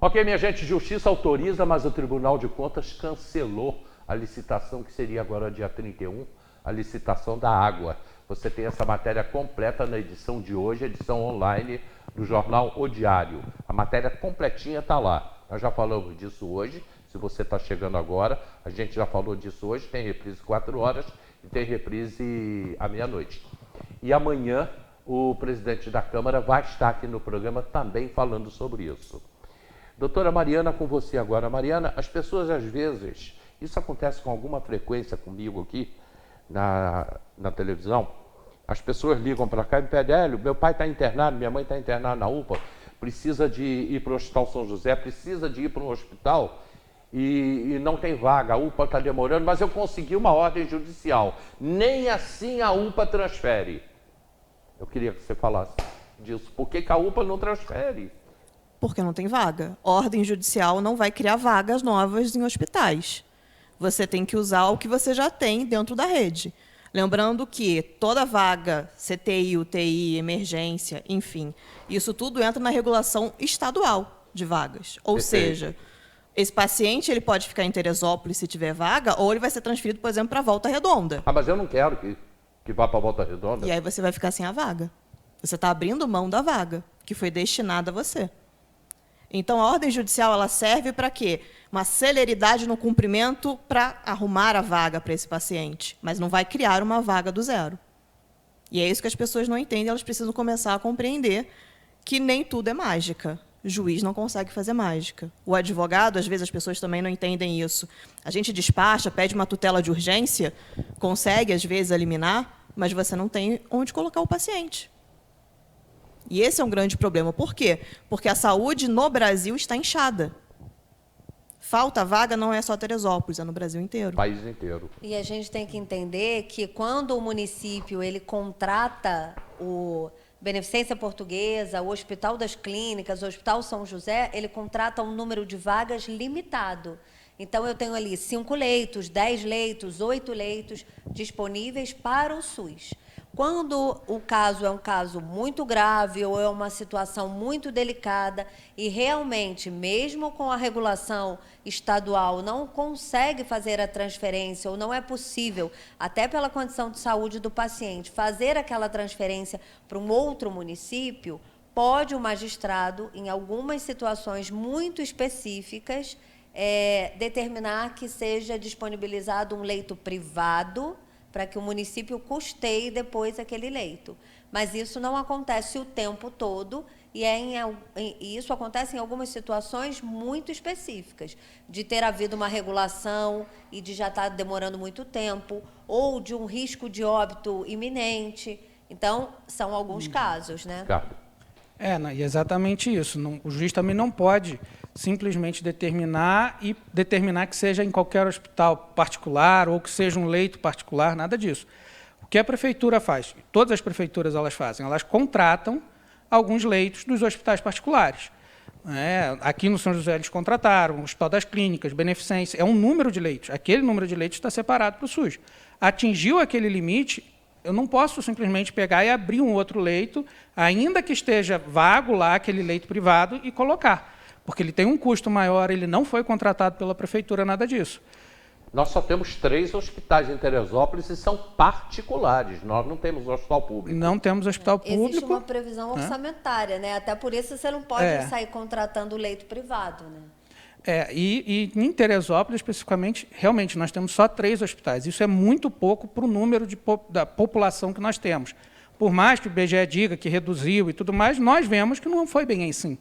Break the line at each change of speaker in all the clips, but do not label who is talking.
Ok, minha gente, Justiça autoriza, mas o Tribunal de Contas cancelou a licitação que seria agora dia 31, a licitação da água. Você tem essa matéria completa na edição de hoje, edição online do jornal O Diário. A matéria completinha está lá. Nós já falamos disso hoje. Se você está chegando agora, a gente já falou disso hoje. Tem reprise 4 horas e tem reprise à meia-noite. E amanhã o presidente da Câmara vai estar aqui no programa também falando sobre isso. Doutora Mariana, com você agora. Mariana, as pessoas às vezes, isso acontece com alguma frequência comigo aqui na televisão, as pessoas ligam para cá e me pedem, Hélio, meu pai está internado, minha mãe está internada na UPA, precisa de ir para o Hospital São José, precisa de ir para um hospital e não tem vaga, a UPA está demorando, mas eu consegui uma ordem judicial. Nem assim a UPA transfere. Eu queria que você falasse disso. Por que a UPA não transfere?
Porque não tem vaga. Ordem judicial não vai criar vagas novas em hospitais. Você tem que usar o que você já tem dentro da rede. Lembrando que toda vaga, CTI, UTI, emergência, enfim, isso tudo entra na regulação estadual de vagas. Ou seja, esse paciente ele pode ficar em Teresópolis se tiver vaga, ou ele vai ser transferido, por exemplo, para Volta Redonda.
Ah, mas eu não quero que vá para Volta Redonda.
E aí você vai ficar sem a vaga. Você está abrindo mão da vaga, que foi destinada a você. Então, a ordem judicial ela serve para quê? Uma celeridade no cumprimento para arrumar a vaga para esse paciente, mas não vai criar uma vaga do zero. E é isso que as pessoas não entendem, elas precisam começar a compreender que nem tudo é mágica. O juiz não consegue fazer mágica. O advogado, às vezes, as pessoas também não entendem isso. A gente despacha, pede uma tutela de urgência, consegue, às vezes, eliminar, mas você não tem onde colocar o paciente. E esse é um grande problema. Por quê? Porque a saúde no Brasil está inchada. Falta vaga não é só Teresópolis, é no Brasil inteiro.
País inteiro.
E a gente tem que entender que quando o município ele contrata o Beneficência Portuguesa, o Hospital das Clínicas, o Hospital São José, ele contrata um número de vagas limitado. Então, eu tenho ali 5 leitos, 10 leitos, 8 leitos disponíveis para o SUS. Quando o caso é um caso muito grave ou é uma situação muito delicada e realmente, mesmo com a regulação estadual, não consegue fazer a transferência ou não é possível, até pela condição de saúde do paciente, fazer aquela transferência para um outro município, pode o magistrado, em algumas situações muito específicas, determinar que seja disponibilizado um leito privado para que o município custeie depois aquele leito. Mas isso não acontece o tempo todo e isso acontece em algumas situações muito específicas, de ter havido uma regulação e de já estar demorando muito tempo, ou de um risco de óbito iminente. Então, são alguns casos, né?
E exatamente isso. O juiz também não pode simplesmente determinar que seja em qualquer hospital particular ou que seja um leito particular, nada disso. O que a prefeitura faz? Todas as prefeituras elas fazem, elas contratam alguns leitos dos hospitais particulares. Aqui no São José eles contrataram, o Hospital das Clínicas, Beneficência, é um número de leitos. Aquele número de leitos está separado para o SUS. Atingiu aquele limite, eu não posso simplesmente pegar e abrir um outro leito, ainda que esteja vago lá aquele leito privado, e colocar. Porque ele tem um custo maior, ele não foi contratado pela prefeitura, nada disso.
Nós só temos 3 hospitais em Teresópolis e são particulares. Nós não temos hospital público.
Não temos hospital público.
Existe uma previsão orçamentária, né? Até por isso você não pode sair contratando leito privado, né?
E em Teresópolis, especificamente, realmente, nós temos só 3 hospitais. Isso é muito pouco para o número da população que nós temos. Por mais que o IBGE diga que reduziu e tudo mais, nós vemos que não foi bem assim.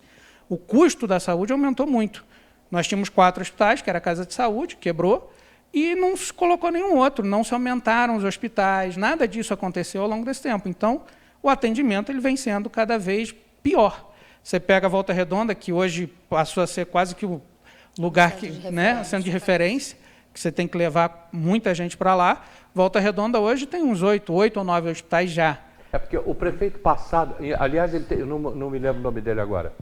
O custo da saúde aumentou muito. Nós tínhamos 4 hospitais, que era a Casa de Saúde, quebrou, e não se colocou nenhum outro, não se aumentaram os hospitais, nada disso aconteceu ao longo desse tempo. Então, o atendimento ele vem sendo cada vez pior. Você pega a Volta Redonda, que hoje passou a ser quase que o lugar centro de referência, que você tem que levar muita gente para lá. Volta Redonda hoje tem uns 8 ou 9 hospitais já.
É porque o prefeito passado, aliás, eu não me lembro o nome dele agora,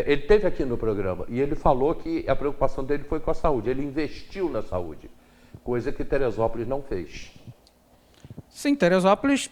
ele esteve aqui no programa e ele falou que a preocupação dele foi com a saúde. Ele investiu na saúde, coisa que Teresópolis não fez.
Sim, Teresópolis,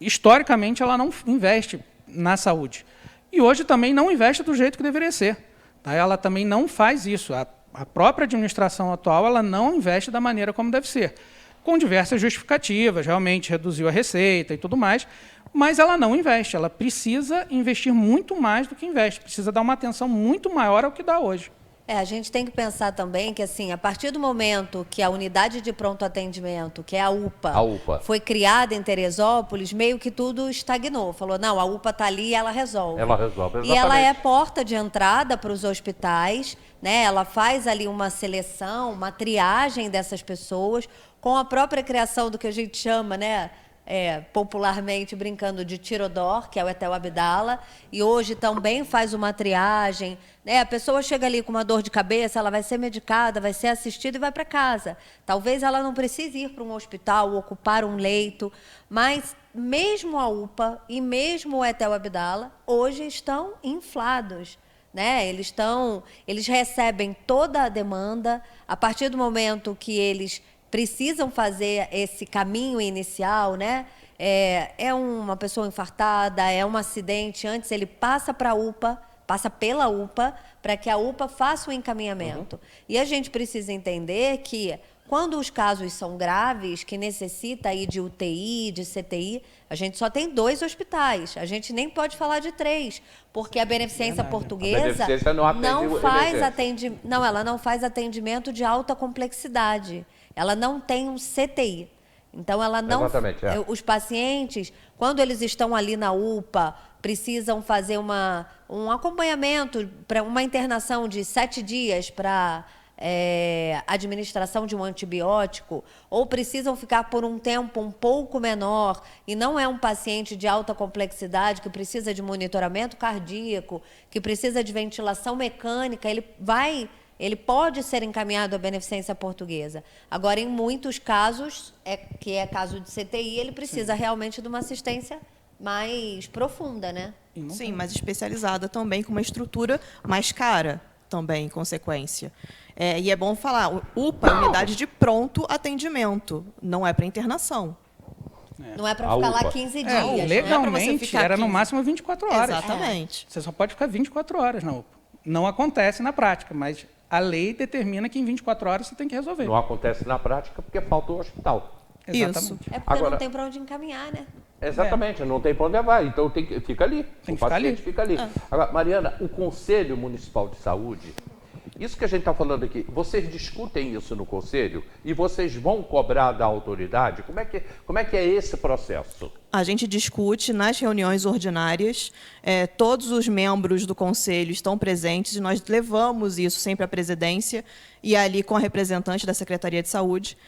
historicamente, ela não investe na saúde. E hoje também não investe do jeito que deveria ser. Tá? Ela também não faz isso. A própria administração atual ela não investe da maneira como deve ser, com diversas justificativas, realmente reduziu a receita e tudo mais, mas ela não investe. Ela precisa investir muito mais do que investe, precisa dar uma atenção muito maior ao que dá hoje.
A gente tem que pensar também que, assim, a partir do momento que a unidade de pronto atendimento, que é a UPA, foi criada em Teresópolis, meio que tudo estagnou. Falou, não, a UPA está ali e ela resolve.
Ela resolve, exatamente.
E ela é porta de entrada para os hospitais, né? Ela faz ali uma seleção, uma triagem dessas pessoas, com a própria criação do que a gente chama, né? Popularmente brincando de Tirodor, que é o Etel Abdala, e hoje também faz uma triagem, né? A pessoa chega ali com uma dor de cabeça, ela vai ser medicada, vai ser assistida e vai para casa. Talvez ela não precise ir para um hospital, ocupar um leito, mas mesmo a UPA e mesmo o Etel Abdala hoje estão inflados, né? Eles recebem toda a demanda a partir do momento que eles precisam fazer esse caminho inicial, né? É uma pessoa infartada, é um acidente, antes ele passa para a UPA, passa pela UPA, para que a UPA faça o encaminhamento. E a gente precisa entender que, quando os casos são graves, que necessita aí de UTI, de CTI, a gente só tem 2 hospitais. A gente nem pode falar de 3, porque a Beneficência Portuguesa
a Beneficência
ela não faz atendimento de alta complexidade. Ela não tem um CTI. Então, ela não.
Exatamente,
Os pacientes, quando eles estão ali na UPA, precisam fazer um acompanhamento, para uma internação de 7 dias para administração de um antibiótico, ou precisam ficar por um tempo um pouco menor, e não é um paciente de alta complexidade que precisa de monitoramento cardíaco, que precisa de ventilação mecânica, ele pode ser encaminhado à Beneficência Portuguesa. Agora, em muitos casos, que é caso de CTI, ele precisa realmente de uma assistência mais profunda, né?
Sim, mais especializada também, com uma estrutura mais cara também, em consequência. E é bom falar, UPA é unidade de pronto atendimento, não é para internação.
Não é para ficar lá 15 dias.
Legalmente, era no máximo 24 horas.
Exatamente.
Você só pode ficar 24 horas na UPA. Não acontece na prática, mas a lei determina que em 24 horas você tem que resolver.
Não acontece na prática porque faltou o hospital.
Exatamente.
Isso.
É porque não tem para onde encaminhar, né?
Exatamente, não tem para onde levar, então fica ali.
Tem que ficar ali.
Fica ali. Agora, Mariana, o Conselho Municipal de Saúde, isso que a gente está falando aqui, vocês discutem isso no Conselho e vocês vão cobrar da autoridade? Como é que é esse processo?
A gente discute nas reuniões ordinárias, todos os membros do Conselho estão presentes e nós levamos isso sempre à presidência e ali com a representante da Secretaria de Saúde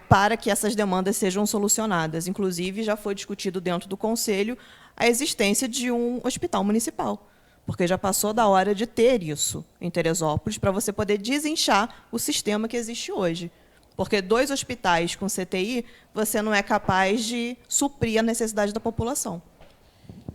para que essas demandas sejam solucionadas. Inclusive, já foi discutido dentro do Conselho a existência de um hospital municipal, porque já passou da hora de ter isso em Teresópolis para você poder desinchar o sistema que existe hoje. Porque 2 hospitais com CTI, você não é capaz de suprir a necessidade da população.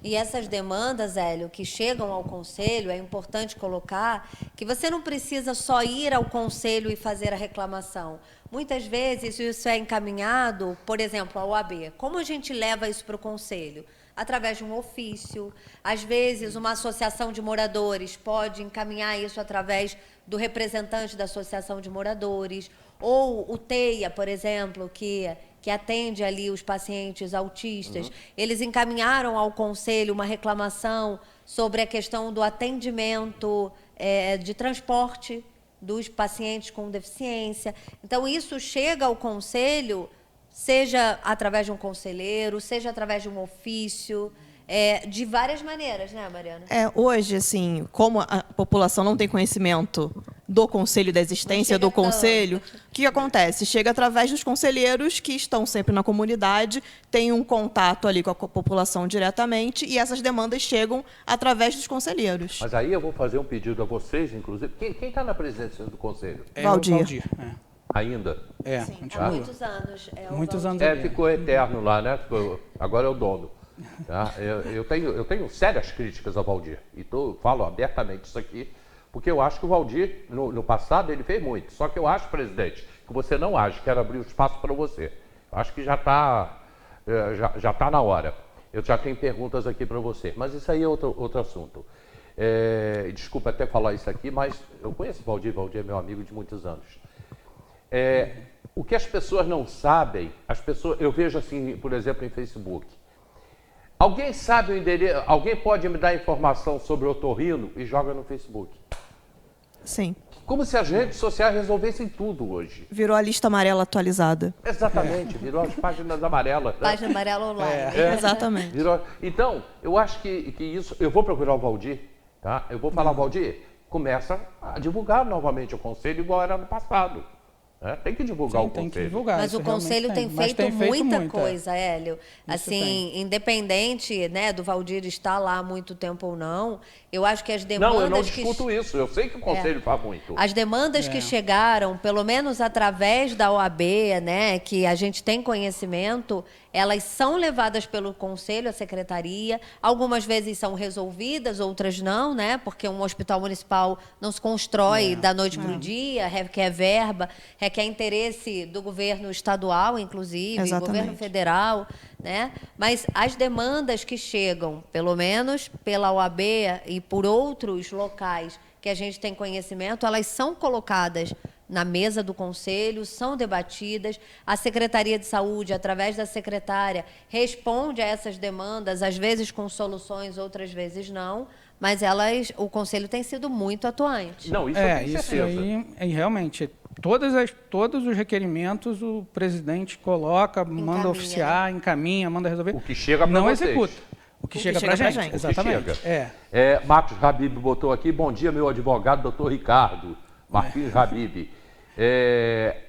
E essas demandas, Hélio, que chegam ao Conselho, é importante colocar que você não precisa só ir ao Conselho e fazer a reclamação. Muitas vezes isso é encaminhado, por exemplo, ao OAB. Como a gente leva isso para o Conselho? Através de um ofício. Às vezes, uma associação de moradores pode encaminhar isso através do representante da associação de moradores. Ou o TEIA, por exemplo, que atende ali os pacientes autistas. Eles encaminharam ao Conselho uma reclamação sobre a questão do atendimento de transporte dos pacientes com deficiência. Então, isso chega ao Conselho, seja através de um conselheiro, seja através de um ofício, de várias maneiras, né, Mariana?
Hoje, assim, como a população não tem conhecimento do Conselho, da existência do Conselho, o que acontece? Chega através dos conselheiros que estão sempre na comunidade, têm um contato ali com a população diretamente e essas demandas chegam através dos conselheiros.
Mas aí eu vou fazer um pedido a vocês, inclusive. Quem está na presidência do Conselho?
Valdir.
O Valdir.
Ainda?
Sim,
continua.
há muitos anos.
Muitos anos.
Ficou eterno lá, né? Agora é o dono. Tá? Eu tenho sérias críticas ao Valdir. E falo abertamente isso aqui, porque eu acho que o Valdir, no passado, ele fez muito. Só que eu acho, presidente, que você não age, quero abrir o espaço para você. Eu acho que já está na hora. Eu já tenho perguntas aqui para você. Mas isso aí é outro assunto. Desculpa até falar isso aqui, mas eu conheço o Valdir é meu amigo de muitos anos. O que as pessoas não sabem, eu vejo assim, por exemplo, em Facebook. Alguém sabe o endereço, alguém pode me dar informação sobre o otorrino e joga no Facebook.
Sim.
Como se as redes sociais resolvessem tudo hoje.
Virou a lista amarela atualizada.
Exatamente, virou as páginas amarelas.
Página amarela online.
Exatamente.
Então, eu acho que isso... Eu vou procurar o Valdir, tá? Eu vou falar, Valdir, começa a divulgar novamente o conselho igual era no passado. Tem que divulgar o
Tem que
conselho.
divulgar.
Mas
isso
o conselho
realmente
tem
Mas
feito muita
muito,
coisa, Hélio.
Isso
Assim, independente, né, do Valdir estar lá há muito tempo ou não, eu acho que as demandas...
Não, eu não discuto isso. Eu sei que o conselho faz muito.
As demandas que chegaram, pelo menos através da OAB, né, que a gente tem conhecimento, elas são levadas pelo conselho à secretaria. Algumas vezes são resolvidas, outras não, né, porque um hospital municipal não se constrói da noite para o dia, requer verba, requer interesse do governo estadual, inclusive,
Exatamente.
governo federal, né? Mas as demandas que chegam, pelo menos pela OAB e por outros locais que a gente tem conhecimento, elas são colocadas na mesa do conselho, são debatidas. A Secretaria de Saúde, através da secretária, responde a essas demandas, às vezes com soluções, outras vezes não, mas o conselho tem sido muito atuante.
Não, isso eu tenho
isso
certeza.
aí realmente, todos os requerimentos o presidente coloca, manda oficiar, encaminha, manda resolver.
O que chega para
não
vocês.
executa. O que chega para a gente.
O que
Exatamente.
chega. Marcos Habib botou aqui, bom dia, meu advogado, doutor Ricardo. Marquinhos Habib.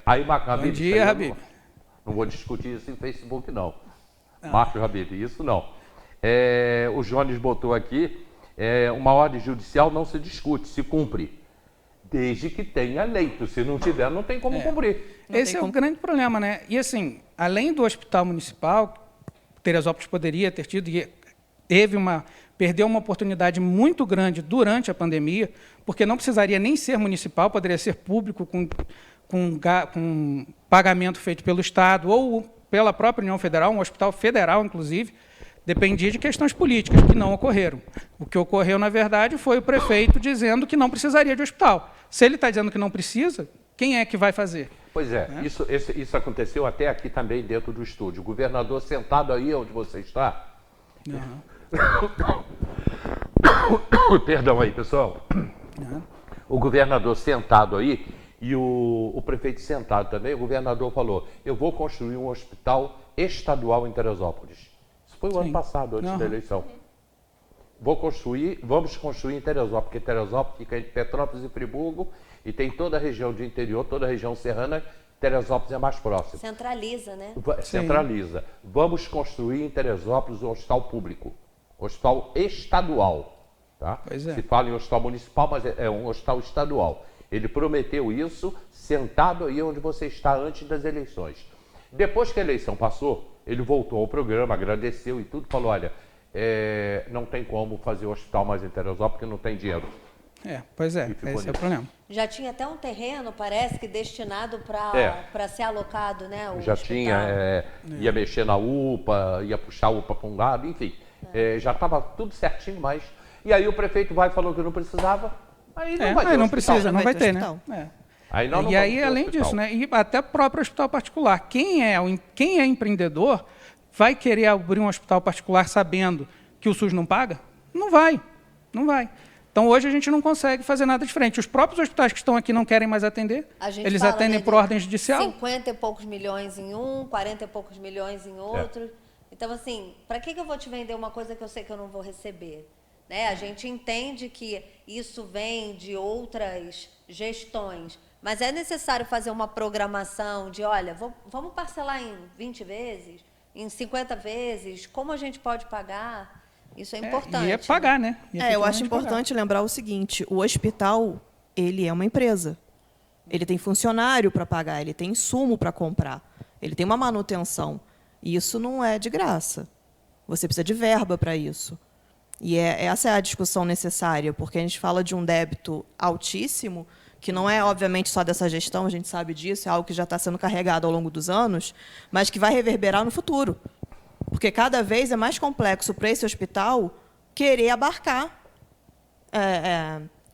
Aí, Marcos Habib.
Bom dia, Habib.
Não vou discutir isso em Facebook, não. Marcos Habib, isso não. O Jones botou aqui, uma ordem judicial não se discute, se cumpre. Desde que tenha leito. Se não tiver, não tem como cumprir.
Esse é o grande problema, né? E assim, além do hospital municipal, Teresópolis poderia ter tido, e perdeu uma oportunidade muito grande durante a pandemia, porque não precisaria nem ser municipal, poderia ser público, com pagamento feito pelo Estado ou pela própria União Federal, um hospital federal, inclusive, dependia de questões políticas que não ocorreram. O que ocorreu, na verdade, foi o prefeito dizendo que não precisaria de hospital. Se ele está dizendo que não precisa, quem é que vai fazer?
Pois isso aconteceu até aqui também dentro do estúdio. O governador sentado aí onde você está. Perdão aí, pessoal. O governador sentado aí e o prefeito sentado também. O governador falou, eu vou construir um hospital estadual em Teresópolis. Isso foi o ano passado, antes da eleição. Vamos construir em Teresópolis, porque Teresópolis fica entre Petrópolis e Friburgo e tem toda a região de interior, toda a região serrana. Teresópolis é mais próximo.
Centraliza, né?
Centraliza. Vamos construir em Teresópolis um hospital público, hospital estadual. Tá? Se fala em hospital municipal, mas é um hospital estadual. Ele prometeu isso sentado aí onde você está antes das eleições. Depois que a eleição passou, ele voltou ao programa, agradeceu e tudo, falou, olha, não tem como fazer o hospital mais em Teresópolis porque não tem dinheiro.
Esse é o problema.
Já tinha até um terreno, parece que destinado para ser alocado, né?
Já tinha, ia mexer na UPA, ia puxar a UPA para um lado, enfim. Já estava tudo certinho, mas... E aí o prefeito falou que não precisava, aí não vai ter
não
hospital.
precisa, não vai ter,
hospital.
né?
Aí não
e aí, além disso, né? E até o próprio hospital particular. Quem é empreendedor vai querer abrir um hospital particular sabendo que o SUS não paga? Não vai. Então, hoje a gente não consegue fazer nada diferente. Os próprios hospitais que estão aqui não querem mais atender. Eles atendem por ordem judicial.
50 e poucos milhões em um, 40 e poucos milhões em outro. Então, assim, para que eu vou te vender uma coisa que eu sei que eu não vou receber? Né? A gente entende que isso vem de outras gestões, mas é necessário fazer uma programação de, olha, vamos parcelar em 20 vezes, em 50 vezes, como a gente pode pagar? Isso é importante.
E pagar, né?
Eu acho importante lembrar o seguinte, o hospital, ele é uma empresa. Ele tem funcionário para pagar, ele tem insumo para comprar, ele tem uma manutenção. E isso não é de graça. Você precisa de verba para isso. E essa é a discussão necessária, porque a gente fala de um débito altíssimo, que não é, obviamente, só dessa gestão, a gente sabe disso, é algo que já está sendo carregado ao longo dos anos, mas que vai reverberar no futuro. Porque cada vez é mais complexo para esse hospital querer abarcar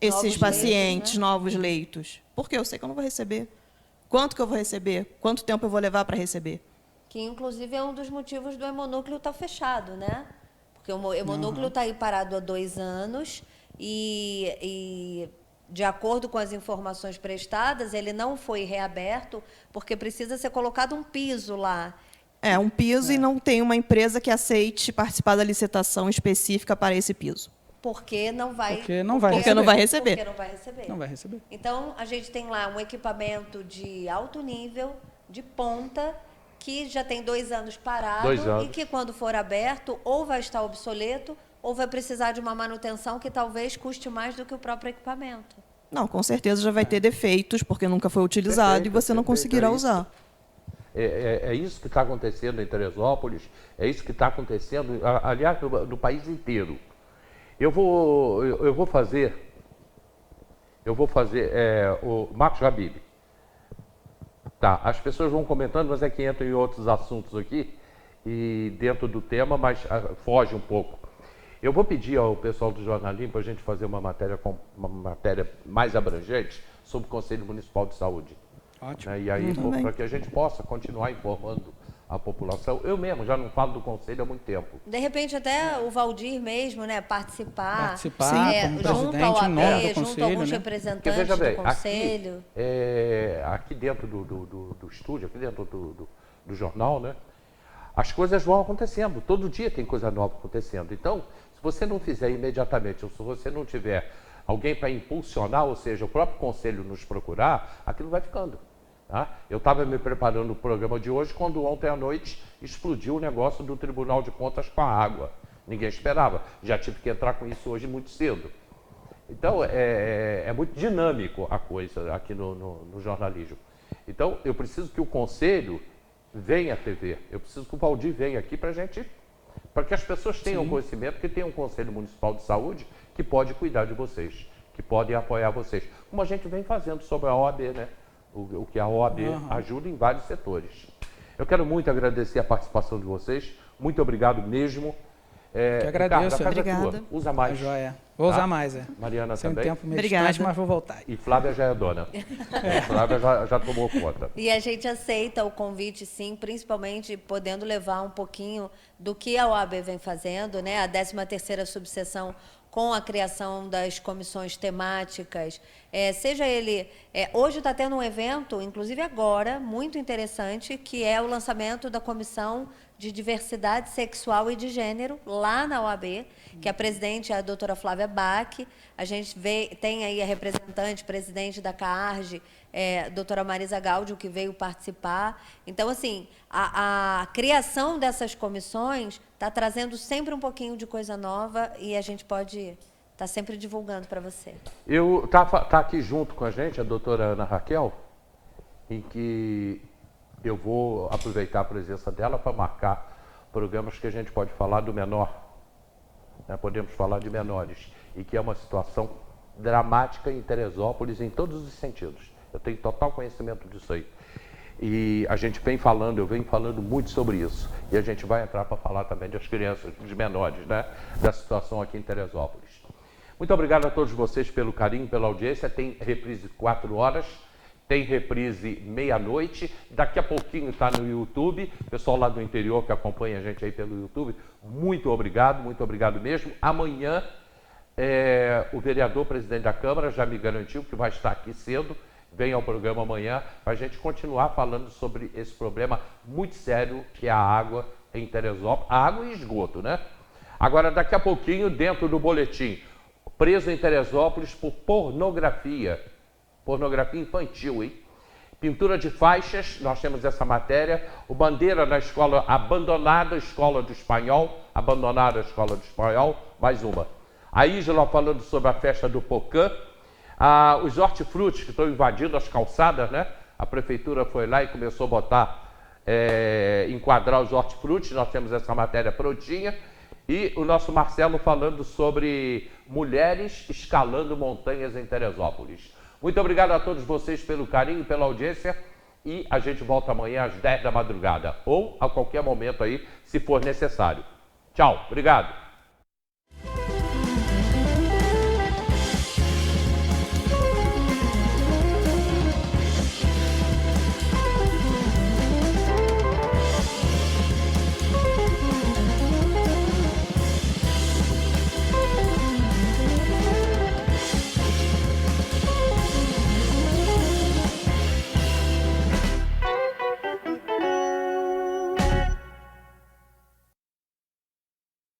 esses
Novos
pacientes,
leitos, né?
novos leitos? Porque eu sei que eu não vou receber. Quanto que eu vou receber? Quanto tempo eu vou levar para receber?
Que, inclusive, é um dos motivos do hemonúcleo estar fechado, né? Porque o hemonúcleo está aí parado há 2 anos e, de acordo com as informações prestadas, ele não foi reaberto porque precisa ser colocado um piso lá.
Um piso e não tem uma empresa que aceite participar da licitação específica para esse piso.
Porque não vai
Porque não vai receber.
Porque não vai receber.
Não vai receber.
Então, a gente tem lá um equipamento de alto nível, de ponta, que já tem 2 anos parado
2 anos.
e que, quando for aberto, ou vai estar obsoleto ou vai precisar de uma manutenção que talvez custe mais do que o próprio equipamento.
Não, com certeza já vai ter defeitos, porque nunca foi utilizado e você não conseguirá usar.
É isso que está acontecendo em Teresópolis, é isso que está acontecendo, aliás, no país inteiro. Eu vou fazer o Marcos Habib. Tá, as pessoas vão comentando, mas é que entram em outros assuntos aqui, e dentro do tema, mas foge um pouco. Eu vou pedir ao pessoal do jornalismo para a gente fazer uma matéria mais abrangente sobre o Conselho Municipal de Saúde.
Ótimo.
Né? E aí, para que a gente possa continuar informando a população. Eu mesmo já não falo do Conselho há muito tempo.
De repente, até o Valdir mesmo, né, participar
Como
junto ao
presidente, em nome do
AB, junto a
Conselho,
alguns
né?
representantes
Veja bem,
do Conselho.
aqui dentro do estúdio, aqui dentro do jornal, né, as coisas vão acontecendo. Todo dia tem coisa nova acontecendo. Então, se você não fizer imediatamente, ou se você não tiver alguém para impulsionar, ou seja, o próprio Conselho nos procurar, aquilo vai ficando. Tá? Eu estava me preparando o programa de hoje quando ontem à noite explodiu o negócio do Tribunal de Contas com a água. Ninguém esperava. Já tive que entrar com isso hoje muito cedo. Então, é muito dinâmico a coisa aqui no jornalismo. Então, eu preciso que o Conselho venha à TV. Eu preciso que o Valdir venha aqui para que as pessoas tenham conhecimento que tem um Conselho Municipal de Saúde que pode cuidar de vocês, que pode apoiar vocês. Como a gente vem fazendo sobre a OAB, né? O que a OAB ajuda em vários setores. Eu quero muito agradecer a participação de vocês. Muito obrigado mesmo.
Que agradeço.
Ricardo, a casa é
Obrigada.
tua. Usa mais.
Joia. Vou usar mais,
Mariana
Sem
também.
tempo meio
Obrigada.
distante, mas vou voltar.
E Flávia já é dona. Flávia já tomou conta.
E a gente aceita o convite, sim, principalmente podendo levar um pouquinho do que a OAB vem fazendo, né? A 13ª subseção com a criação das comissões temáticas, seja ele... hoje está tendo um evento, inclusive agora, muito interessante, que é o lançamento da Comissão de Diversidade Sexual e de Gênero, lá na OAB, que a presidente é a doutora Flávia Bach. A gente tem aí a representante, presidente da CAARGE, doutora Marisa Gáudio, que veio participar. Então, assim, a criação dessas comissões está trazendo sempre um pouquinho de coisa nova e a gente pode estar sempre divulgando para você.
Tá aqui junto com a gente a doutora Ana Raquel, em que eu vou aproveitar a presença dela para marcar programas que a gente pode falar do menor. Né? Podemos falar de menores, e que é uma situação dramática em Teresópolis em todos os sentidos. Eu tenho total conhecimento disso aí. E a gente eu venho falando muito sobre isso. E a gente vai entrar para falar também das crianças, dos menores, né? Da situação aqui em Teresópolis. Muito obrigado a todos vocês pelo carinho, pela audiência. Tem reprise 4 horas, tem reprise meia-noite. Daqui a pouquinho está no YouTube. Pessoal lá do interior que acompanha a gente aí pelo YouTube, muito obrigado mesmo. Amanhã, o vereador presidente da Câmara já me garantiu que vai estar aqui cedo. Vem ao programa amanhã para a gente continuar falando sobre esse problema muito sério que é a água em Teresópolis, a água e esgoto, né? Agora, daqui a pouquinho, dentro do boletim, preso em Teresópolis por pornografia infantil, hein? Pintura de faixas, nós temos essa matéria, o Bandeira na escola, abandonada a escola do espanhol, mais uma. A Ísla falando sobre a festa do Pocã. Os hortifrutis que estão invadindo as calçadas, né? A prefeitura foi lá e começou a botar, enquadrar os hortifrutis. Nós temos essa matéria prontinha. E o nosso Marcelo falando sobre mulheres escalando montanhas em Teresópolis. Muito obrigado a todos vocês pelo carinho, pela audiência. E a gente volta amanhã às 10 da madrugada. Ou a qualquer momento aí, se for necessário. Tchau, obrigado.